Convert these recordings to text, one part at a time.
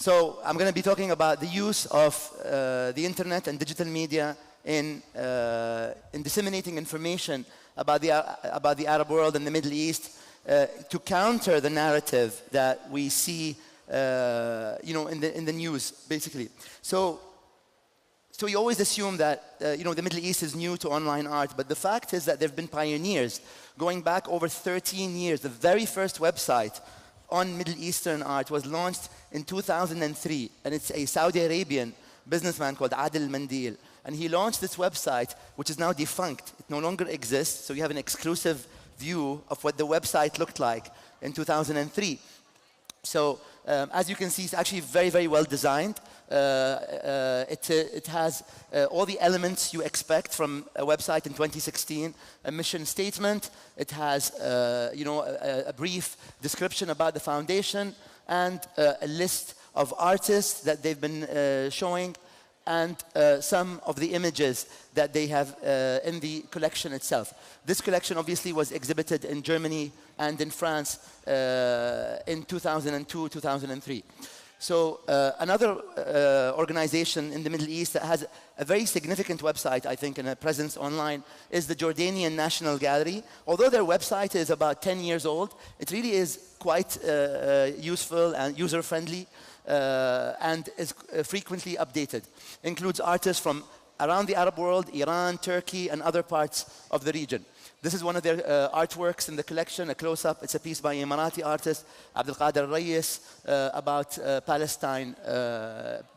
So I'm going to be talking about the use of the internet and digital media in disseminating information about the Arab world and the Middle East to counter the narrative that we see in the news, basically. So we always assume that the Middle East is new to online art, but the fact is that there have been pioneers going back over 13 years. The very first website on Middle Eastern art was launched in 2003, and it's a Saudi Arabian businessman called Adel Mandil. And he launched this website, which is now defunct. It no longer exists, so you have an exclusive view of what the website looked like in 2003. So as you can see, it's actually very, very well designed. It has all the elements you expect from a website in 2016. A mission statement. It has a brief description about the foundation and a list of artists that they've been showing, and some of the images that they have in the collection itself. This collection obviously was exhibited in Germany and in France in 2002, 2003. So another organization in the Middle East that has a very significant website, I think, and a presence online is the Jordanian National Gallery. Although their website is about 10 years old, it really is quite useful and user-friendly and is frequently updated. Includes artists from around the Arab world, Iran, Turkey, and other parts of the region. This is one of their artworks in the collection, a close-up. It's a piece by Emirati artist Abdelkader Reyes about Palestine,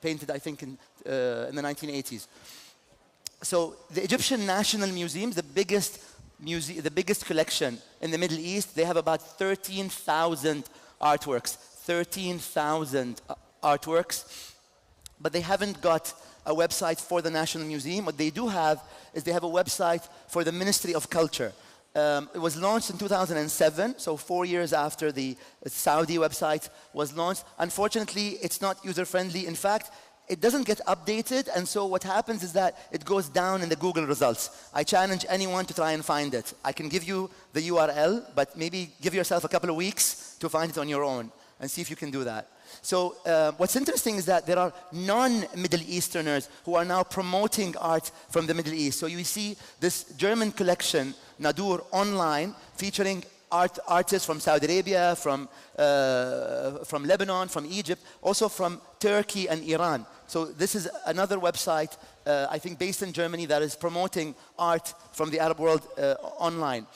painted, I think, in the 1980s. So the Egyptian National Museum, the biggest collection in the Middle East, they have about 13,000 artworks. 13,000 artworks, but they haven't got a website for the National Museum. What they do have is they have a website for the Ministry of Culture. It was launched in 2007, so 4 years after the Saudi website was launched. Unfortunately, it's not user-friendly. In fact, it doesn't get updated, and so what happens is that it goes down in the Google results. I challenge anyone to try and find it. I can give you the URL, but maybe give yourself a couple of weeks to find it on your own and see if you can do that. So what's interesting is that there are non-Middle Easterners who are now promoting art from the Middle East. So you see this German collection, Nadur, online, featuring artists from Saudi Arabia, from Lebanon, from Egypt, also from Turkey and Iran. So this is another website, I think, based in Germany that is promoting art from the Arab world online.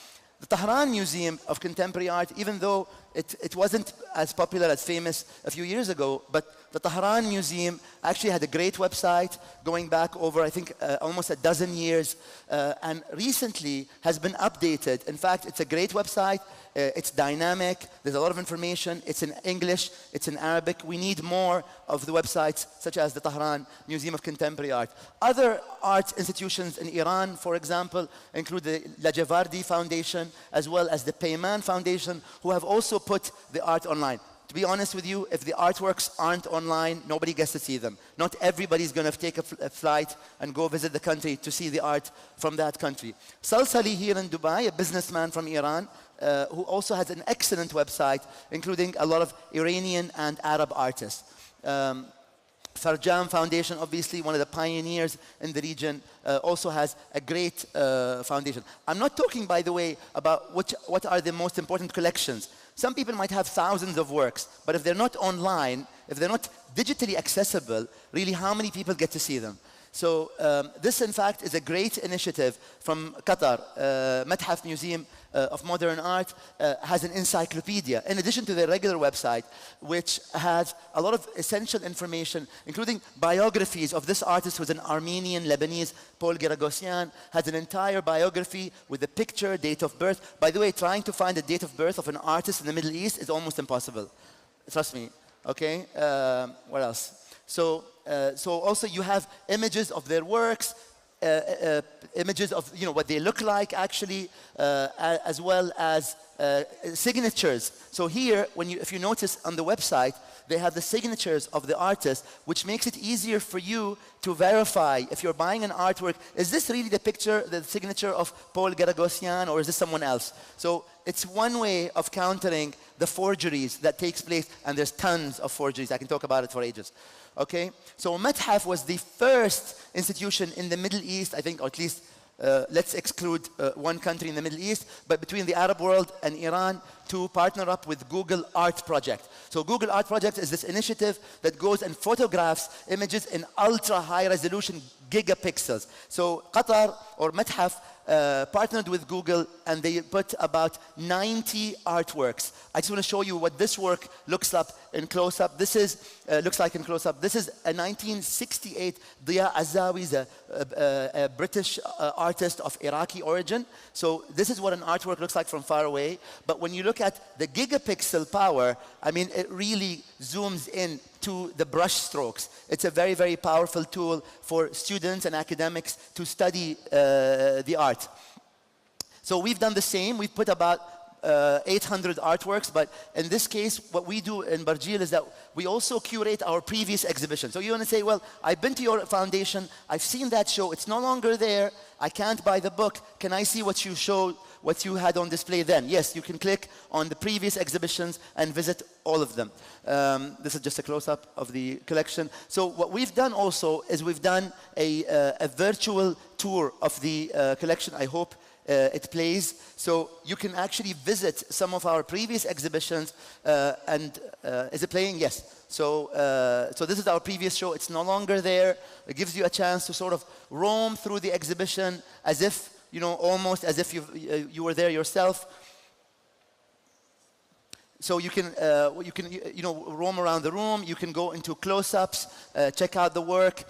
The Tehran Museum of Contemporary Art, even though it wasn't as popular, as famous a few years ago, but the Tehran Museum actually had a great website going back over, I think, almost a dozen years, and recently has been updated. In fact, it's a great website. It's dynamic. There's a lot of information. It's in English. It's in Arabic. We need more of the websites, such as the Tehran Museum of Contemporary Art. Other art institutions in Iran, for example, include the Lajavardi Foundation, as well as the Peyman Foundation, who have also put the art online. To be honest with you, if the artworks aren't online, nobody gets to see them. Not everybody's going to take a flight and go visit the country to see the art from that country. Salsali here in Dubai, a businessman from Iran, who also has an excellent website, including a lot of Iranian and Arab artists. Farjam Foundation, obviously one of the pioneers in the region, also has a great foundation. I'm not talking, by the way, about what are the most important collections. Some people might have thousands of works, but if they're not online, if they're not digitally accessible, really how many people get to see them? So this, in fact, is a great initiative from Qatar. Mathaf Museum of Modern Art has an encyclopedia, in addition to their regular website, which has a lot of essential information, including biographies of this artist who's an Armenian, Lebanese, Paul Geragosyan, has an entire biography with a picture, date of birth. By the way, trying to find the date of birth of an artist in the Middle East is almost impossible. Trust me, okay? What else? So also you have images of their works, images of what they look like actually, as well as signatures. So here, if you notice on the website, they have the signatures of the artist, which makes it easier for you to verify if you're buying an artwork, is this really the picture, the signature of Paul Garagossian, or is this someone else? So it's one way of countering the forgeries that takes place, and there's tons of forgeries. I can talk about it for ages. Okay? So Methaf was the first institution in the Middle East, I think, or at least let's exclude one country in the Middle East, but between the Arab world and Iran, to partner up with Google Art Project. So Google Art Project is this initiative that goes and photographs images in ultra high resolution gigapixels. So Qatar or Methaf partnered with Google, and they put about 90 artworks. I just want to show you what this work looks like in close-up. This is looks like in close-up. This is a 1968 Diya Azawi, a British artist of Iraqi origin. So this is what an artwork looks like from far away. But when you look at the gigapixel power, I mean, it really zooms in to the brush strokes. It's a very, very powerful tool for students and academics to study the art. So we've done the same. We've put about 800 artworks, but in this case, what we do in Barjeel is that we also curate our previous exhibition. So you want to say, well, I've been to your foundation, I've seen that show, it's no longer there, I can't buy the book, can I see what you showed, what you had on display then? Yes, you can click on the previous exhibitions and visit all of them. This is just a close-up of the collection. So what we've done also is we've done a virtual tour of the collection. I hope it plays. So you can actually visit some of our previous exhibitions is it playing? Yes. So this is our previous show. It's no longer there. It gives you a chance to sort of roam through the exhibition as if, you know, almost as if you were there yourself. So you can roam around the room. You can go into close-ups, check out the work.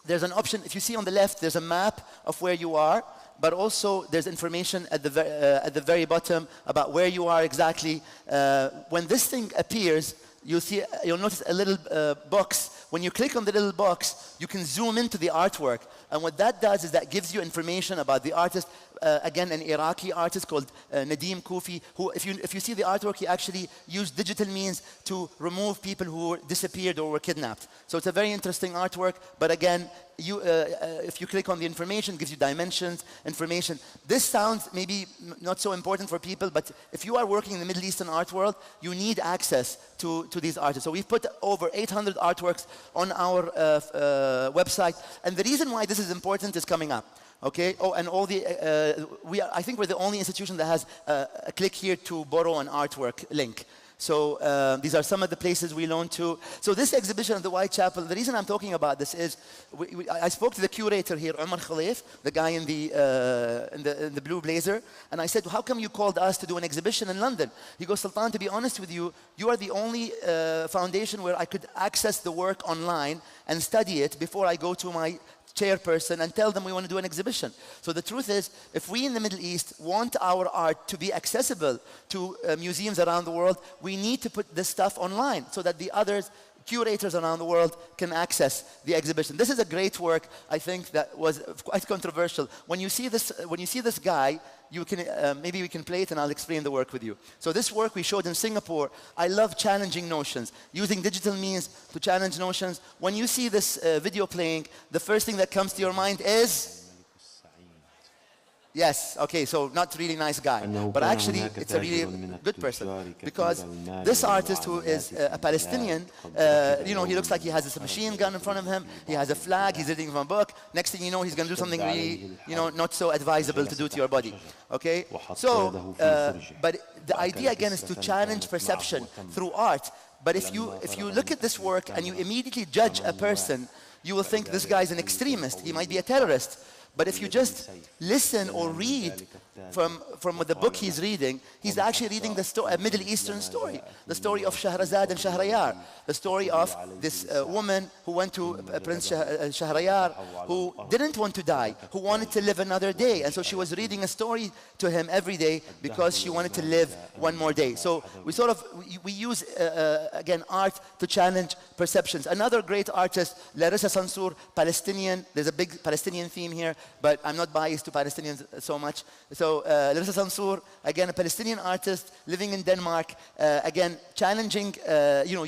There's an option. If you see on the left, there's a map of where you are. But also there's information at the very bottom about where you are exactly. When this thing appears, you'll notice a little box. When you click on the little box, you can zoom into the artwork. And what that does is that gives you information about the artist. Again, an Iraqi artist called Nadim Kufi, who, if you see the artwork, he actually used digital means to remove people who disappeared or were kidnapped. So it's a very interesting artwork. But again, if you click on the information, it gives you dimensions, information. This sounds maybe not so important for people, but if you are working in the Middle Eastern art world, you need access to these artists. So we've put over 800 artworks on our website. And the reason why this is important is coming up. Okay. Oh, and all the I think we're the only institution that has a click here to borrow an artwork link. So these are some of the places we loan to. So this exhibition at the Whitechapel, the reason I'm talking about this is I spoke to the curator here, Omar Khalif, the guy in the blue blazer, and I said, how come you called us to do an exhibition in London? He goes, Sultan, to be honest with you, you are the only foundation where I could access the work online and study it before I go to my chairperson and tell them we want to do an exhibition. So the truth is, if we in the Middle East want our art to be accessible to museums around the world, we need to put this stuff online so that the others, curators around the world, can access the exhibition. This is a great work, I think, that was quite controversial. When you see this guy, you can maybe we can play it and I'll explain the work with you. So this work we showed in Singapore. I love challenging notions, using digital means to challenge notions. When you see this video playing, the first thing that comes to your mind is yes, okay, so not really nice guy, but actually it's a really good person, because this artist, who is a Palestinian, he looks like he has this machine gun in front of him, he has a flag, he's reading from a book. Next thing you know, he's going to do something really, not so advisable to do to your body, okay? So, but the idea again is to challenge perception through art. But if you look at this work and you immediately judge a person, you will think this guy is an extremist, he might be a terrorist. But if you just listen or read from the book he's reading, he's actually reading a Middle Eastern story, the story of Shahrazad and Shahrayar, the story of this woman who went to Prince Shahrayar, who didn't want to die, who wanted to live another day. And so she was reading a story to him every day because she wanted to live one more day. So we use, again, art to challenge perceptions. Another great artist, Larissa Sansour, Palestinian. There's a big Palestinian theme here, but I'm not biased to Palestinians so much. So So Larissa Sansour, again, a Palestinian artist living in Denmark, again, challenging,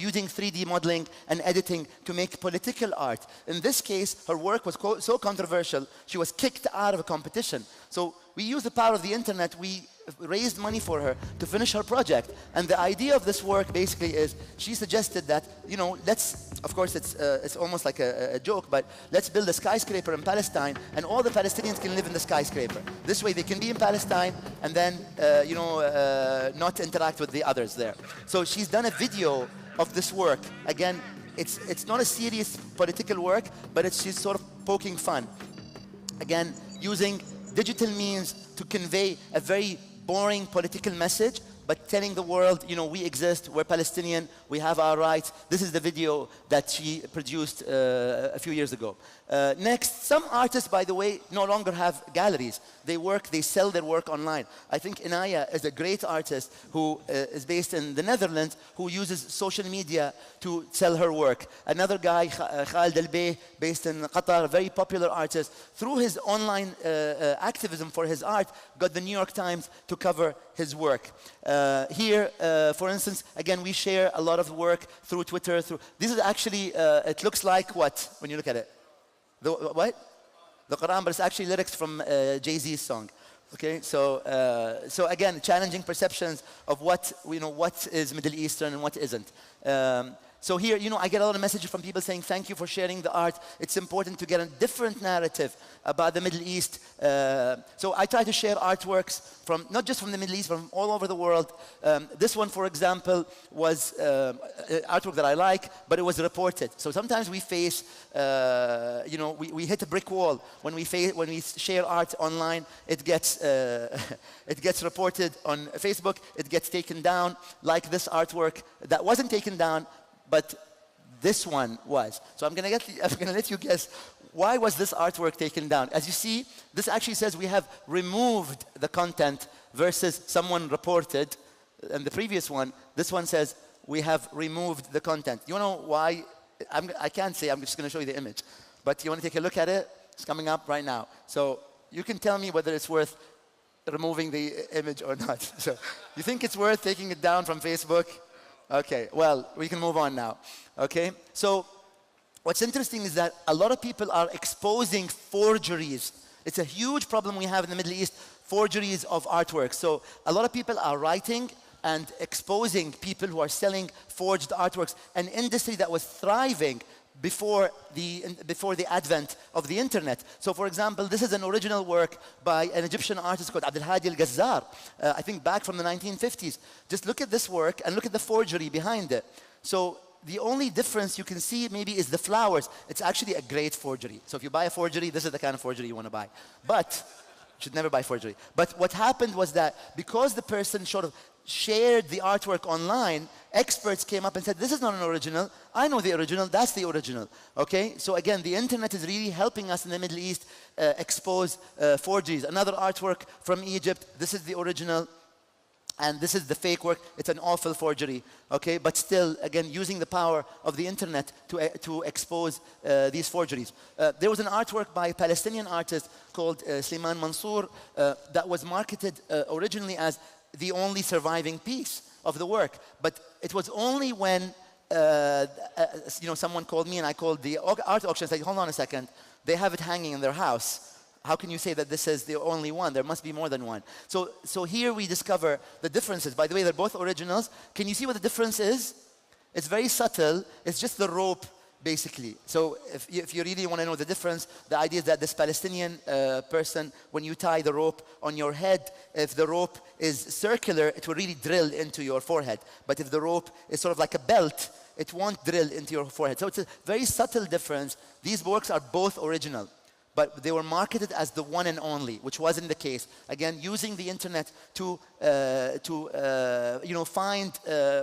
using 3D modeling and editing to make political art. In this case, her work was so controversial, she was kicked out of a competition. So we use the power of the internet. We raised money for her to finish her project. And the idea of this work basically is, she suggested that, of course it's almost like a joke, but let's build a skyscraper in Palestine and all the Palestinians can live in the skyscraper. This way they can be in Palestine and then, not interact with the others there. So she's done a video of this work. Again, it's not a serious political work, but she's sort of poking fun. Again, using digital means to convey a very boring political message, but telling the world, we exist, we're Palestinian, we have our rights. This is the video that she produced a few years ago. Next, some artists, by the way, no longer have galleries. They sell their work online. I think Inaya is a great artist who is based in the Netherlands, who uses social media to sell her work. Another guy, Khaled Albey, based in Qatar, a very popular artist, through his online activism for his art, got the New York Times to cover his work. Here, for instance, again, we share a lot of work through Twitter. This is actually, it looks like what, when you look at it? What? The Quran, but it's actually lyrics from Jay-Z's song. Okay, so again, challenging perceptions of what is Middle Eastern and what isn't. So here, I get a lot of messages from people saying, thank you for sharing the art. It's important to get a different narrative about the Middle East. So I try to share artworks from, not just from the Middle East, from all over the world. This one, for example, was artwork that I like, but it was reported. So sometimes we face, we hit a brick wall. When we share art online, it gets reported on Facebook, it gets taken down, like this artwork that wasn't taken down, but this one was. So I'm gonna let you guess, why was this artwork taken down? As you see, this actually says we have removed the content versus someone reported. And the previous one, this one says we have removed the content. You know why? I can't say, I'm just gonna show you the image. But you wanna take a look at it? It's coming up right now. So you can tell me whether it's worth removing the image or not. So you think it's worth taking it down from Facebook? Okay, well, we can move on now, okay? So what's interesting is that a lot of people are exposing forgeries. It's a huge problem we have in the Middle East, forgeries of artworks. So a lot of people are writing and exposing people who are selling forged artworks, an industry that was thriving before the advent of the internet. So for example, this is an original work by an Egyptian artist called Abdelhadi Al-Gazzar, I think back from the 1950s. Just look at this work and look at the forgery behind it. So the only difference you can see maybe is the flowers. It's actually a great forgery. So if you buy a forgery, this is the kind of forgery you want to buy. But you should never buy forgery. But what happened was that because the person sort of shared the artwork online, experts came up and said, this is not an original. I know the original, that's the original. Okay, so again, the internet is really helping us in the Middle East expose forgeries. Another artwork from Egypt, this is the original, and this is the fake work. It's an awful forgery, okay? But still, again, using the power of the internet to expose these forgeries. There was an artwork by a Palestinian artist called Slimane Mansour that was marketed originally as the only surviving piece of the work. But it was only when someone called me and I called the art auction and said, hold on a second, they have it hanging in their house. How can you say that this is the only one? There must be more than one. So here we discover the differences. By the way, they're both originals. Can you see what the difference is? It's very subtle. It's just the rope, basically. So if you really want to know the difference, the idea is that this Palestinian person, when you tie the rope on your head, if the rope is circular, it will really drill into your forehead. But if the rope is sort of like a belt, it won't drill into your forehead. So it's a very subtle difference. These works are both original, but they were marketed as the one and only, which wasn't the case. Again, using the internet to find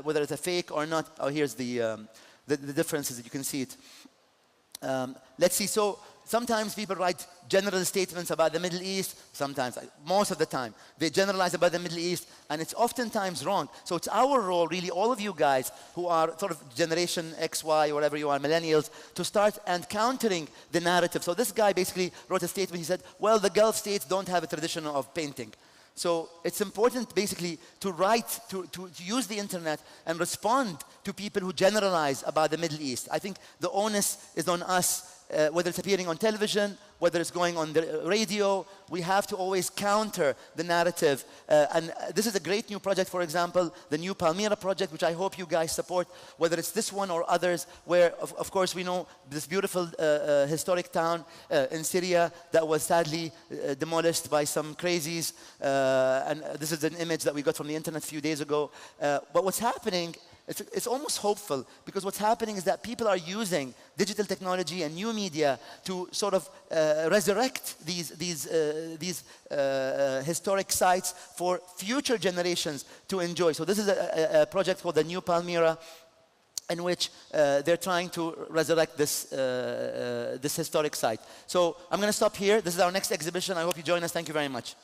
whether it's a fake or not. Oh, here's the differences that you can see it. Let's see. So sometimes people write general statements about the Middle East. Sometimes, most of the time, they generalize about the Middle East, and it's oftentimes wrong. So it's our role, really, all of you guys who are sort of Generation X, Y, or whatever you are, millennials, to start and countering the narrative. So this guy basically wrote a statement. He said, well, the Gulf states don't have a tradition of painting. So it's important basically to write, to use the internet and respond to people who generalize about the Middle East. I think the onus is on us, whether it's appearing on television, whether it's going on the radio, we have to always counter the narrative. And this is a great new project, for example, the new Palmyra project, which I hope you guys support, whether it's this one or others, where, of course, we know this beautiful historic town in Syria that was sadly demolished by some crazies. And this is an image that we got from the internet a few days ago. But what's happening, it's almost hopeful, because what's happening is that people are using digital technology and new media to sort of resurrect these historic sites for future generations to enjoy. So this is a project called the New Palmyra, in which they're trying to resurrect this historic site. So I'm going to stop here. This is our next exhibition. I hope you join us. Thank you very much.